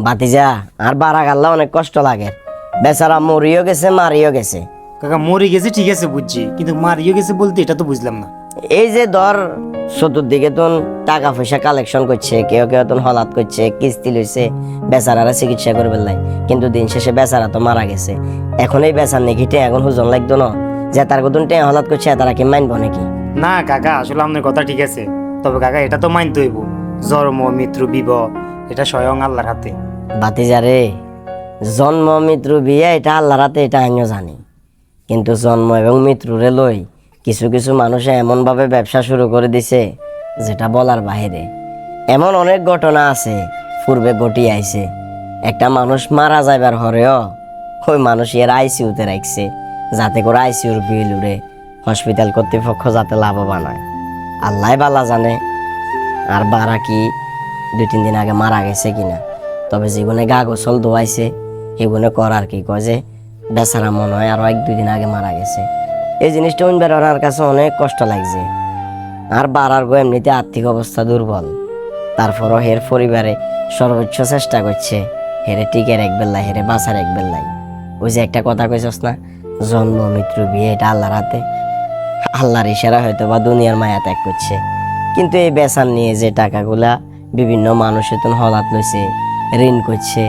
বাতিজা আর বারা গাল্লা অনেক কষ্ট লাগে। বেচারা মরিও গেছে মারিও গেছে। কাকা মরে গেছে ঠিক আছে বুঝছি, কিন্তু মারিয়ে গেছে বলতে এটা তো বুঝলাম না। এই যে ধর চতুর্দিকে তো টাকা পয়সা কালেকশন করছে, কেউ কেউ তো হলাত করছে, কিস্তি লইছে, বেচারারা চিকিৎসা করবে লাই, কিন্তু দিন শেষে বেচারা তো মারা গেছে। এখন এই বেচার নেকিটে এখন হুজন লাগতো না যে তার কতন টে হলাত করছে তারা কি মানবো নাকি? না কাকা আসলে আপনার কথা ঠিক আছে, তবে কাকা এটা তো মানতে হইব, জন্ম মৃত্যু বিবাহ এটা স্বয়ং আল্লাহর হাতে। বাতিজা রে, জন্ম মৃত্যু বিয়ে এটা আল্লাহর হাতে, এটা আমিও জানি, কিন্তু জন্ম এবং মৃত্যুরে লই কিছু কিছু মানুষে এমনভাবে ব্যবসা শুরু করে দিছে যেটা বলার বাহিরে। এমন অনেক ঘটনা আছে পূর্বে ঘটিয়ে আইছে। একটা মানুষ মারা যাইবার হরেও ওই মানুষ এর আইসিউতে রাখছে যাতে করে আইসিউর বিল উড়ে হসপিটাল কর্তৃপক্ষ যাতে লাভবান হয়। আল্লাহ বালা জানে আর বারা কি 2-3 দিন আগে মারা গেছে কিনা। তবে জীবনে গা গোসল ধোয়াইছে এগুলো করার কি কয় যে বেচারা মনে হয় আরো 1-2 দিন আগে মারা গেছে। এই জিনিসটা উনবার ওনার কাছে অনেক কষ্ট লাগছে। আর বাড়ার গো এমনিতে আর্থিক অবস্থা দুর্বল, তারপরও হের পরিবারে সর্বোচ্চ চেষ্টা করছে হেরে টিকে রাখবেন লাই, হেরে বাঁচা রাখবেন লাই। ওই যে একটা কথা কইছস না, জন্ম মৃত্যু বিয়ে এটা আল্লাহর হাতে। আল্লাহর ইশারা হয়তো বা দুনিয়ার মায়া ত্যাগ করছে, কিন্তু এই বেচার নিয়ে যে টাকাগুলা বিভিন্ন মানুষের তো হলাত লইছে, ঋণ করছে,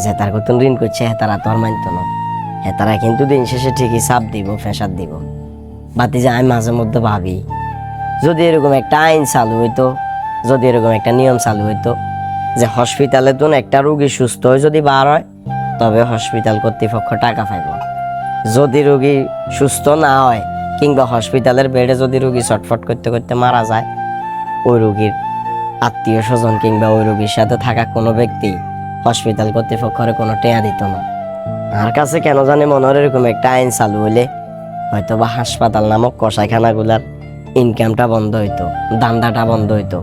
যে তার কতন ঋণ করছে তারা তো আর মানত না। তারা কিন্তু দিন শেষে ঠিকই চাপ দিব, ফেসাদ দিব। বাতিজা আমি মাঝে মধ্যে ভাবি যদি এরকম একটা আইন চালু হইতো, যদি এরকম একটা নিয়ম চালু হইতো যে হসপিটালে তো একটা রোগী সুস্থ হয়ে যদি বার হয় তবে হসপিটাল কর্তৃপক্ষ টাকা পাইব। যদি রোগী সুস্থ না হয় কিংবা হসপিটালের বেডে যদি রোগী ছটফট করতে করতে মারা যায়, ওই রোগীর আত্মীয় স্বজন কিংবা ওই রোগীর সাথে থাকা কোনো ব্যক্তি হসপিটাল কর্তৃপক্ষের কোনো টেয়া দিত না। আর কাছে কেন জানি মনে হয় এরকম একটা আইন চালু হইলে হয়তো বা হাসপাতাল নামক কসাইখানাগুলার ইনকামটা বন্ধ হইতো, দান্দাটা বন্ধ হইতো,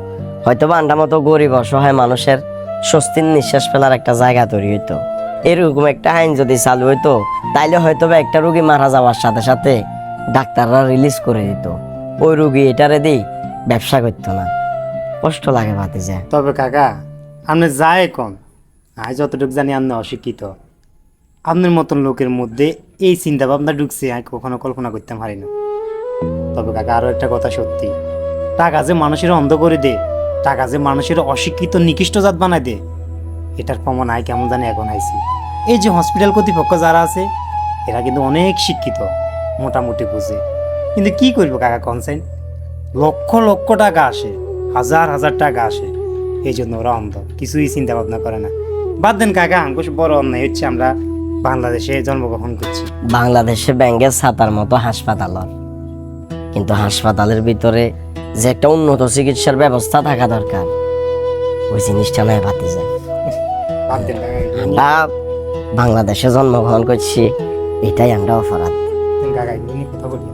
হয়তো বা আন্ডা মতো গরিব অসহায় মানুষের স্বস্তির নিঃশ্বাস ফেলার একটা জায়গা তৈরি হইতো। এরকম একটা আইন যদি চালু হইতো তাইলে হয়তো বা একটা রোগী মারা যাওয়ার সাথে সাথে ডাক্তাররা রিলিজ করে দিত, ওই রোগী এটারে দিই ব্যবসা করতো না। কষ্ট লাগে ভাতিজা। তবে কাকা আপনি যায় কম, আমি যতটুকু জানি আপনি অশিক্ষিত, আপনার মতন লোকের মধ্যে এই চিন্তা ভাবনা ঢুকছে আমি কখনো কল্পনা করতে পারি না। তবে কাকা আরও একটা কথা সত্যি, টাকা যে মানুষের অন্ধ করে দে, টাকা যে মানুষের অশিক্ষিত নিকৃষ্ট জাত বানায় দে, এটার প্রমাণ আয় কেমন জানি এখন আইছি। এই যে হসপিটাল কর্তৃপক্ষ যারা আছে এরা কিন্তু অনেক শিক্ষিত, মোটামুটি বুঝে, কিন্তু কি করবো কাকা কনসেন্ট, লক্ষ লক্ষ টাকা আসে, হাজার হাজার টাকা আসে, এই জন্য ওরা অন্ধ, কিছুই চিন্তা ভাবনা করে না। বাদ দেন কাকা, আঙ্কুশ বড় অন্যায় হচ্ছে আমরা বাংলাদেশে জন্মগ্রহণ করছি। বাংলাদেশে ব্যাঙ্গের ছাতার মতো হাসপাতাল, কিন্তু হাসপাতালের ভিতরে যে একটা উন্নত চিকিৎসার ব্যবস্থা থাকা দরকার ওই জিনিসটা নয় ভাতিজা। বাদ দেন কাকা, আমরা বাংলাদেশে জন্মগ্রহণ করছি, এটাই আমরা অপরাধ। কাকা এগুলো নিয়ে কথা বলি।